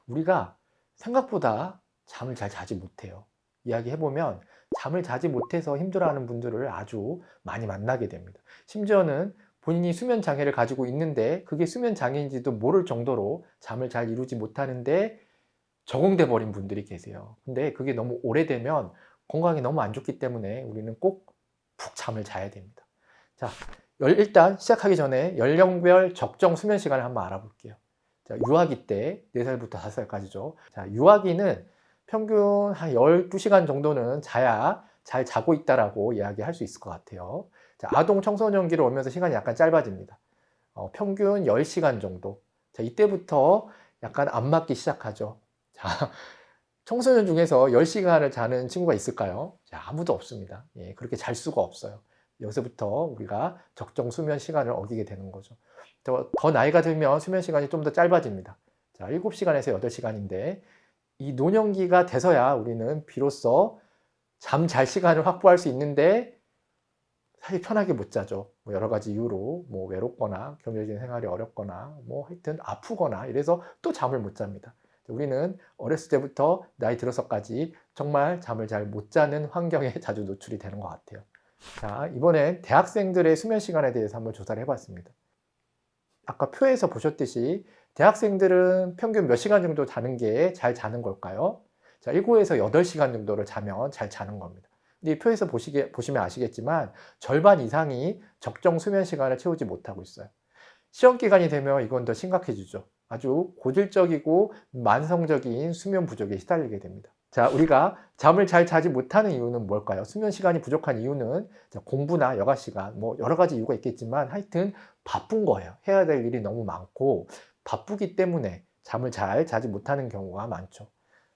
우리가 생각보다 잠을 잘 자지 못해요. 이야기해보면 잠을 자지 못해서 힘들어하는 분들을 아주 많이 만나게 됩니다. 심지어는 본인이 수면 장애를 가지고 있는데 그게 수면 장애인지도 모를 정도로 잠을 잘 이루지 못하는데 적응돼 버린 분들이 계세요. 근데 그게 너무 오래되면 건강에 너무 안 좋기 때문에 우리는 꼭 푹 잠을 자야 됩니다. 자, 일단 시작하기 전에 연령별 적정 수면 시간을 한번 알아볼게요. 자, 유아기 때 4살부터 5살까지죠. 자, 유아기는 평균 한 12시간 정도는 자야 잘 자고 있다라고 이야기할 수 있을 것 같아요. 자, 아동 청소년기로 오면서 시간이 약간 짧아집니다. 평균 10시간 정도. 자, 이때부터 약간 안 맞기 시작하죠. 자, 청소년 중에서 10시간을 자는 친구가 있을까요? 자, 아무도 없습니다. 예, 그렇게 잘 수가 없어요. 여기서부터 우리가 적정 수면 시간을 어기게 되는 거죠. 더 나이가 들면 수면 시간이 좀 더 짧아집니다. 자, 7시간에서 8시간인데 이 노년기가 돼서야 우리는 비로소 잠 잘 시간을 확보할 수 있는데 사실 편하게 못 자죠. 뭐 여러 가지 이유로 뭐 외롭거나 경제적인 생활이 어렵거나 뭐 하여튼 아프거나 이래서 또 잠을 못 잡니다. 우리는 어렸을 때부터 나이 들어서까지 정말 잠을 잘 못 자는 환경에 자주 노출이 되는 것 같아요. 자, 이번엔 대학생들의 수면 시간에 대해서 한번 조사를 해봤습니다. 아까 표에서 보셨듯이 대학생들은 평균 몇 시간 정도 자는 게 잘 자는 걸까요? 자, 7에서 8시간 정도를 자면 잘 자는 겁니다. 근데 이 표에서 보시면 아시겠지만 절반 이상이 적정 수면 시간을 채우지 못하고 있어요. 시험 기간이 되면 이건 더 심각해지죠. 아주 고질적이고 만성적인 수면 부족에 시달리게 됩니다. 자, 우리가 잠을 잘 자지 못하는 이유는 뭘까요? 수면 시간이 부족한 이유는 공부나 여가 시간, 뭐 여러 가지 이유가 있겠지만 하여튼 바쁜 거예요. 해야 될 일이 너무 많고 바쁘기 때문에 잠을 잘 자지 못하는 경우가 많죠.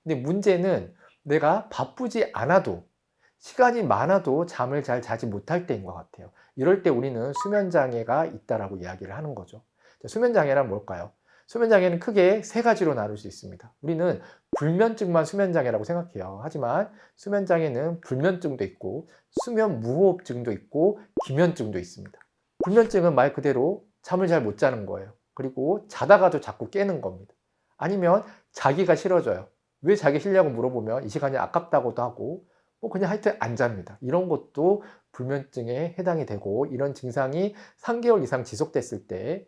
근데 문제는 내가 바쁘지 않아도 시간이 많아도 잠을 잘 자지 못할 때인 것 같아요. 이럴 때 우리는 수면 장애가 있다라고 이야기를 하는 거죠. 수면 장애란 뭘까요? 수면 장애는 크게 세 가지로 나눌 수 있습니다. 우리는 불면증만 수면 장애라고 생각해요. 하지만 수면 장애는 불면증도 있고 수면 무호흡증도 있고 기면증도 있습니다. 불면증은 말 그대로 잠을 잘 못 자는 거예요. 그리고 자다가도 자꾸 깨는 겁니다. 아니면 자기가 싫어져요. 왜 자기 싫냐고 물어보면 이 시간이 아깝다고도 하고 뭐 그냥 하여튼 안 잡니다. 이런 것도 불면증에 해당이 되고 이런 증상이 3개월 이상 지속됐을 때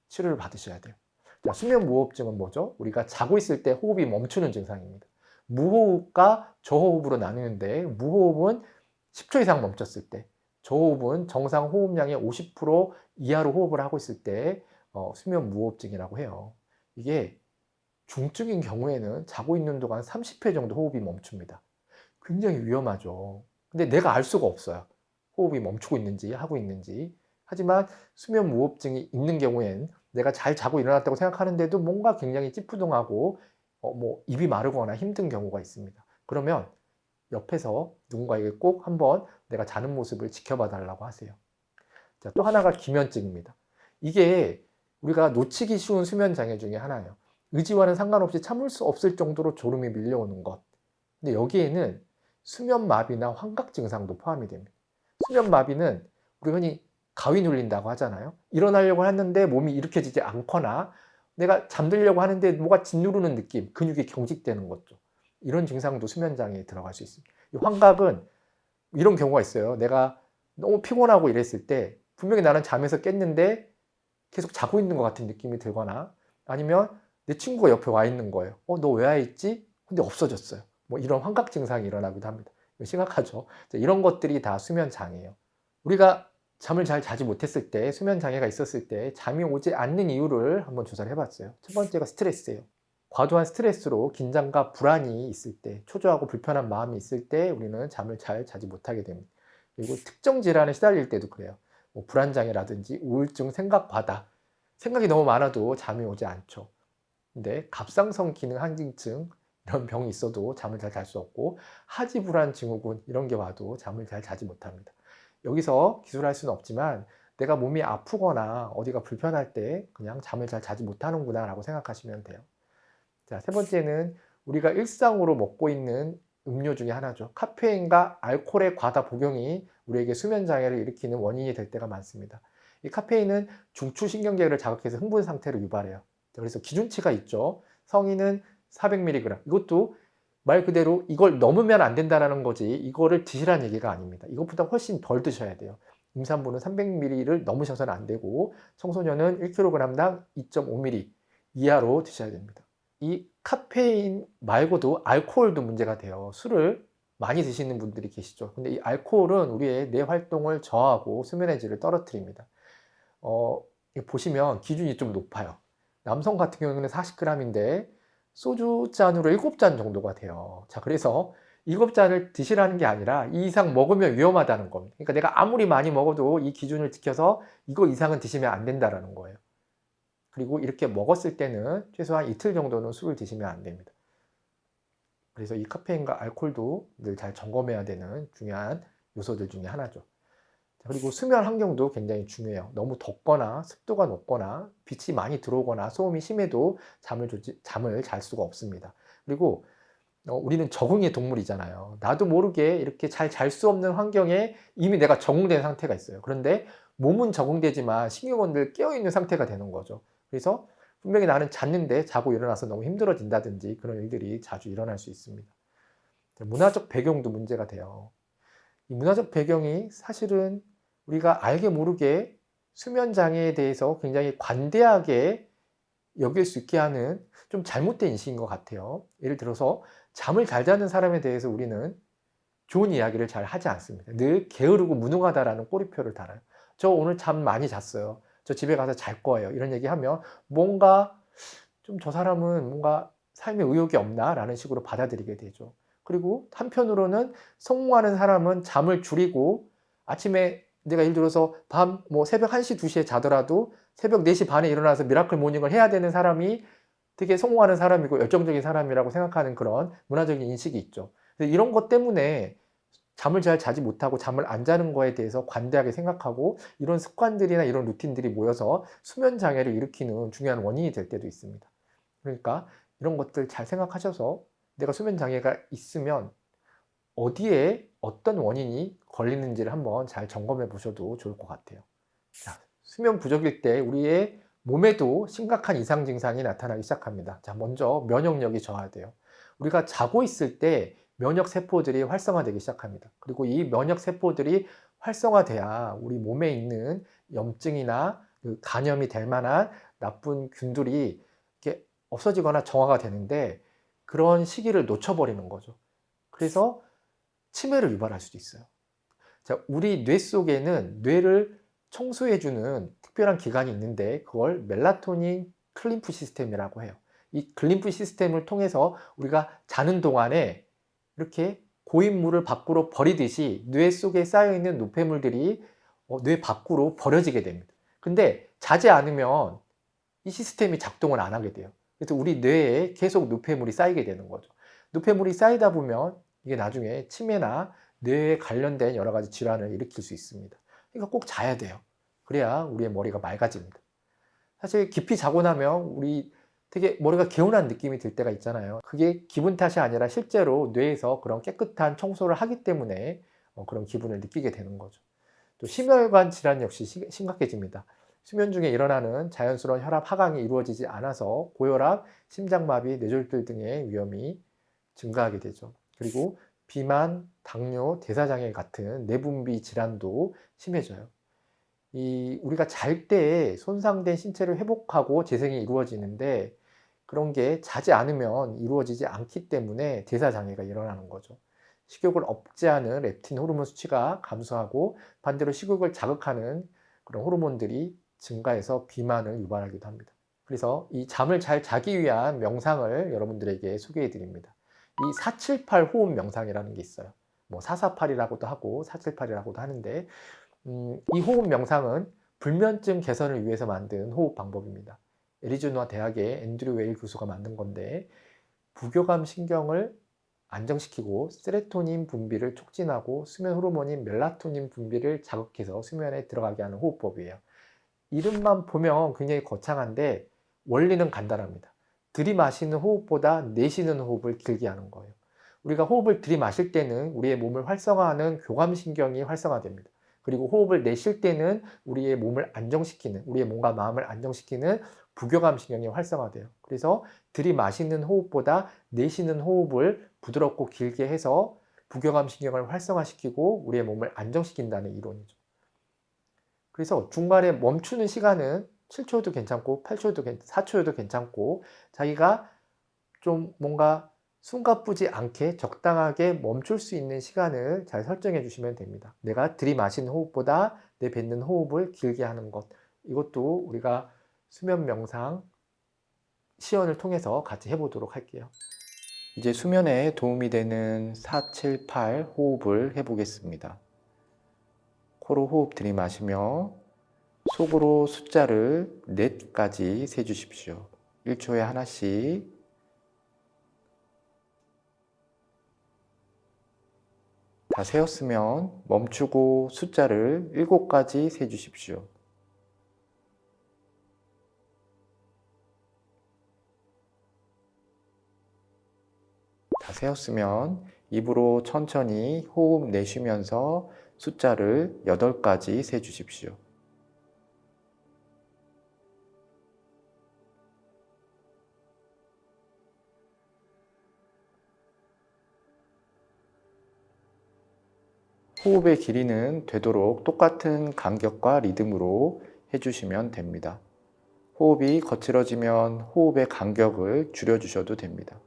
치료를 받으셔야 돼요. 자, 수면 무호흡증은 뭐죠? 우리가 자고 있을 때 호흡이 멈추는 증상입니다. 무호흡과 저호흡으로 나누는데 무호흡은 10초 이상 멈췄을 때, 저호흡은 정상 호흡량의 50% 이하로 호흡을 하고 있을 때 수면 무호흡증이라고 해요. 이게 중증인 경우에는 자고 있는 동안 30회 정도 호흡이 멈춥니다. 굉장히 위험하죠. 근데 내가 알 수가 없어요. 호흡이 멈추고 있는지 하고 있는지. 하지만 수면 무호흡증이 있는 경우엔 내가 잘 자고 일어났다고 생각하는데도 뭔가 굉장히 찌푸둥하고 뭐 입이 마르거나 힘든 경우가 있습니다. 그러면 옆에서 누군가에게 꼭 한번 내가 자는 모습을 지켜봐 달라고 하세요. 자, 또 하나가 기면증입니다. 이게 우리가 놓치기 쉬운 수면 장애 중에 하나예요. 의지와는 상관없이 참을 수 없을 정도로 졸음이 밀려오는 것. 근데 여기에는 수면 마비나 환각 증상도 포함이 됩니다. 수면 마비는 우리 흔히 가위 눌린다고 하잖아요. 일어나려고 했는데 몸이 일으켜지지 않거나 내가 잠들려고 하는데 뭐가 짓누르는 느낌, 근육이 경직되는 거죠. 이런 증상도 수면 장애에 들어갈 수 있습니다. 이 환각은 이런 경우가 있어요. 내가 너무 피곤하고 이랬을 때 분명히 나는 잠에서 깼는데 계속 자고 있는 것 같은 느낌이 들거나 아니면 내 친구가 옆에 와 있는 거예요. 너 왜 와 있지? 근데 없어졌어요. 뭐 이런 환각 증상이 일어나기도 합니다. 심각하죠. 이런 것들이 다 수면 장애예요. 우리가 잠을 잘 자지 못했을 때, 수면 장애가 있었을 때 잠이 오지 않는 이유를 한번 조사를 해봤어요. 첫 번째가 스트레스예요. 과도한 스트레스로 긴장과 불안이 있을 때, 초조하고 불편한 마음이 있을 때 우리는 잠을 잘 자지 못하게 됩니다. 그리고 특정 질환에 시달릴 때도 그래요. 뭐 불안장애라든지 우울증, 생각바다. 생각이 너무 많아도 잠이 오지 않죠. 근데 갑상선 기능 항진증 이런 병이 있어도 잠을 잘 잘 수 없고 하지불안 증후군 이런 게 와도 잠을 잘 자지 못합니다. 여기서 기술할 수는 없지만 내가 몸이 아프거나 어디가 불편할 때 그냥 잠을 잘 자지 못하는구나 라고 생각하시면 돼요. 자, 세 번째는 우리가 일상으로 먹고 있는 음료 중에 하나죠. 카페인과 알코올의 과다 복용이 우리에게 수면 장애를 일으키는 원인이 될 때가 많습니다. 이 카페인은 중추신경계를 자극해서 흥분 상태를 유발해요. 그래서 기준치가 있죠. 성인은 400mg. 이것도 말 그대로 이걸 넘으면 안 된다는 거지 이거를 드시라는 얘기가 아닙니다. 이것보다 훨씬 덜 드셔야 돼요. 임산부는 300ml를 넘으셔서는 안 되고 청소년은 1kg당 2.5ml 이하로 드셔야 됩니다. 이 카페인 말고도 알코올도 문제가 돼요. 술을 많이 드시는 분들이 계시죠. 근데 이 알코올은 우리의 뇌 활동을 저하고 수면의 질을 떨어뜨립니다. 보시면 기준이 좀 높아요. 남성 같은 경우는 40g인데 소주 잔으로 7잔 정도가 돼요. 자, 그래서 7잔을 드시라는 게 아니라 이 이상 먹으면 위험하다는 겁니다. 그러니까 내가 아무리 많이 먹어도 이 기준을 지켜서 이거 이상은 드시면 안 된다는 거예요. 그리고 이렇게 먹었을 때는 최소한 이틀 정도는 술을 드시면 안 됩니다. 그래서 이 카페인과 알코올도 늘 잘 점검해야 되는 중요한 요소들 중에 하나죠. 그리고 수면 환경도 굉장히 중요해요. 너무 덥거나 습도가 높거나 빛이 많이 들어오거나 소음이 심해도 잠을 잘 수가 없습니다. 그리고 우리는 적응의 동물이잖아요. 나도 모르게 이렇게 잘 잘 수 없는 환경에 이미 내가 적응된 상태가 있어요. 그런데 몸은 적응되지만 신경은 늘 깨어있는 상태가 되는 거죠. 그래서 분명히 나는 잤는데 자고 일어나서 너무 힘들어진다든지 그런 일들이 자주 일어날 수 있습니다. 문화적 배경도 문제가 돼요. 이 문화적 배경이 사실은 우리가 알게 모르게 수면 장애에 대해서 굉장히 관대하게 여길 수 있게 하는 좀 잘못된 인식인 것 같아요. 예를 들어서 잠을 잘 자는 사람에 대해서 우리는 좋은 이야기를 잘 하지 않습니다. 늘 게으르고 무능하다라는 꼬리표를 달아요. 저 오늘 잠 많이 잤어요. 저 집에 가서 잘 거예요. 이런 얘기하면 뭔가 좀 저 사람은 뭔가 삶에 의욕이 없나? 라는 식으로 받아들이게 되죠. 그리고 한편으로는 성공하는 사람은 잠을 줄이고 아침에 내가 예를 들어서 새벽 1시, 2시에 자더라도 새벽 4시 반에 일어나서 미라클 모닝을 해야 되는 사람이 되게 성공하는 사람이고 열정적인 사람이라고 생각하는 그런 문화적인 인식이 있죠. 이런 것 때문에 잠을 잘 자지 못하고 잠을 안 자는 거에 대해서 관대하게 생각하고 이런 습관들이나 이런 루틴들이 모여서 수면 장애를 일으키는 중요한 원인이 될 때도 있습니다. 그러니까 이런 것들 잘 생각하셔서 내가 수면 장애가 있으면 어디에 어떤 원인이 걸리는지를 한번 잘 점검해 보셔도 좋을 것 같아요. 자, 수면 부족일 때 우리의 몸에도 심각한 이상 증상이 나타나기 시작합니다. 자, 먼저 면역력이 저하돼요. 우리가 자고 있을 때 면역 세포들이 활성화되기 시작합니다. 그리고 이 면역 세포들이 활성화돼야 우리 몸에 있는 염증이나 간염이 될 만한 나쁜 균들이 이렇게 없어지거나 정화가 되는데 그런 시기를 놓쳐버리는 거죠. 그래서 치매를 유발할 수도 있어요. 자, 우리 뇌 속에는 뇌를 청소해주는 특별한 기관이 있는데 그걸 멜라토닌 클림프 시스템이라고 해요. 이 클림프 시스템을 통해서 우리가 자는 동안에 이렇게 고인물을 밖으로 버리듯이 뇌 속에 쌓여있는 노폐물들이 뇌 밖으로 버려지게 됩니다. 근데 자지 않으면 이 시스템이 작동을 안 하게 돼요. 그래서 우리 뇌에 계속 노폐물이 쌓이게 되는 거죠. 노폐물이 쌓이다 보면 이게 나중에 치매나 뇌에 관련된 여러 가지 질환을 일으킬 수 있습니다. 그러니까 꼭 자야 돼요. 그래야 우리의 머리가 맑아집니다. 사실 깊이 자고 나면 우리 되게 머리가 개운한 느낌이 들 때가 있잖아요. 그게 기분 탓이 아니라 실제로 뇌에서 그런 깨끗한 청소를 하기 때문에 그런 기분을 느끼게 되는 거죠. 또 심혈관 질환 역시 심각해집니다. 수면 중에 일어나는 자연스러운 혈압 하강이 이루어지지 않아서 고혈압, 심장마비, 뇌졸중 등의 위험이 증가하게 되죠. 그리고 비만, 당뇨, 대사장애 같은 내분비 질환도 심해져요. 우리가 잘 때 손상된 신체를 회복하고 재생이 이루어지는데 그런 게 자지 않으면 이루어지지 않기 때문에 대사장애가 일어나는 거죠. 식욕을 억제하는 렙틴 호르몬 수치가 감소하고 반대로 식욕을 자극하는 그런 호르몬들이 증가해서 비만을 유발하기도 합니다. 그래서 이 잠을 잘 자기 위한 명상을 여러분들에게 소개해 드립니다. 이 478 호흡 명상이라는 게 있어요. 448이라고도 하고 478이라고도 하는데 이 호흡 명상은 불면증 개선을 위해서 만든 호흡 방법입니다. 애리조나 대학의 앤드류 웨일 교수가 만든 건데 부교감 신경을 안정시키고 세로토닌 분비를 촉진하고 수면 호르몬인 멜라토닌 분비를 자극해서 수면에 들어가게 하는 호흡법이에요. 이름만 보면 굉장히 거창한데 원리는 간단합니다. 들이마시는 호흡보다 내쉬는 호흡을 길게 하는 거예요. 우리가 호흡을 들이마실 때는 우리의 몸을 활성화하는 교감신경이 활성화됩니다. 그리고 호흡을 내쉴 때는 우리의 몸을 안정시키는, 우리의 몸과 마음을 안정시키는 부교감신경이 활성화돼요. 그래서 들이마시는 호흡보다 내쉬는 호흡을 부드럽고 길게 해서 부교감 신경을 활성화시키고 우리의 몸을 안정시킨다는 이론이죠. 그래서 중간에 멈추는 시간은 7초여도 괜찮고 8초여도 4초여도 괜찮고 자기가 좀 뭔가 숨가쁘지 않게 적당하게 멈출 수 있는 시간을 잘 설정해 주시면 됩니다. 내가 들이마시는 호흡보다 내뱉는 호흡을 길게 하는 것, 이것도 우리가 수면 명상 시연을 통해서 같이 해보도록 할게요. 이제 수면에 도움이 되는 4, 7, 8 호흡을 해보겠습니다. 코로 호흡 들이마시며 속으로 숫자를 4까지 세주십시오. 1초에 하나씩. 다 세었으면 멈추고 숫자를 7까지 세주십시오. 다 세었으면 입으로 천천히 호흡 내쉬면서 숫자를 8까지 세주십시오. 호흡의 길이는 되도록 똑같은 간격과 리듬으로 해주시면 됩니다. 호흡이 거칠어지면 호흡의 간격을 줄여주셔도 됩니다.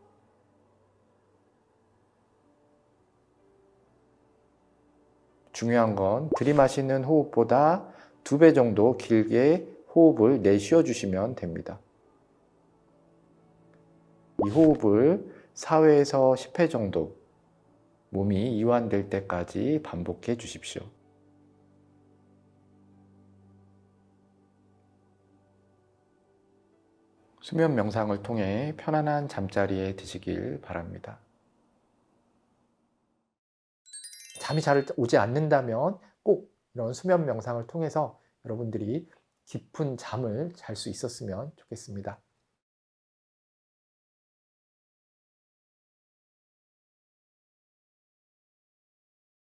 중요한 건 들이마시는 호흡보다 2배 정도 길게 호흡을 내쉬어 주시면 됩니다. 이 호흡을 4회에서 10회 정도 몸이 이완될 때까지 반복해 주십시오. 수면 명상을 통해 편안한 잠자리에 드시길 바랍니다. 잠이 잘 오지 않는다면 꼭 이런 수면 명상을 통해서 여러분들이 깊은 잠을 잘 수 있었으면 좋겠습니다.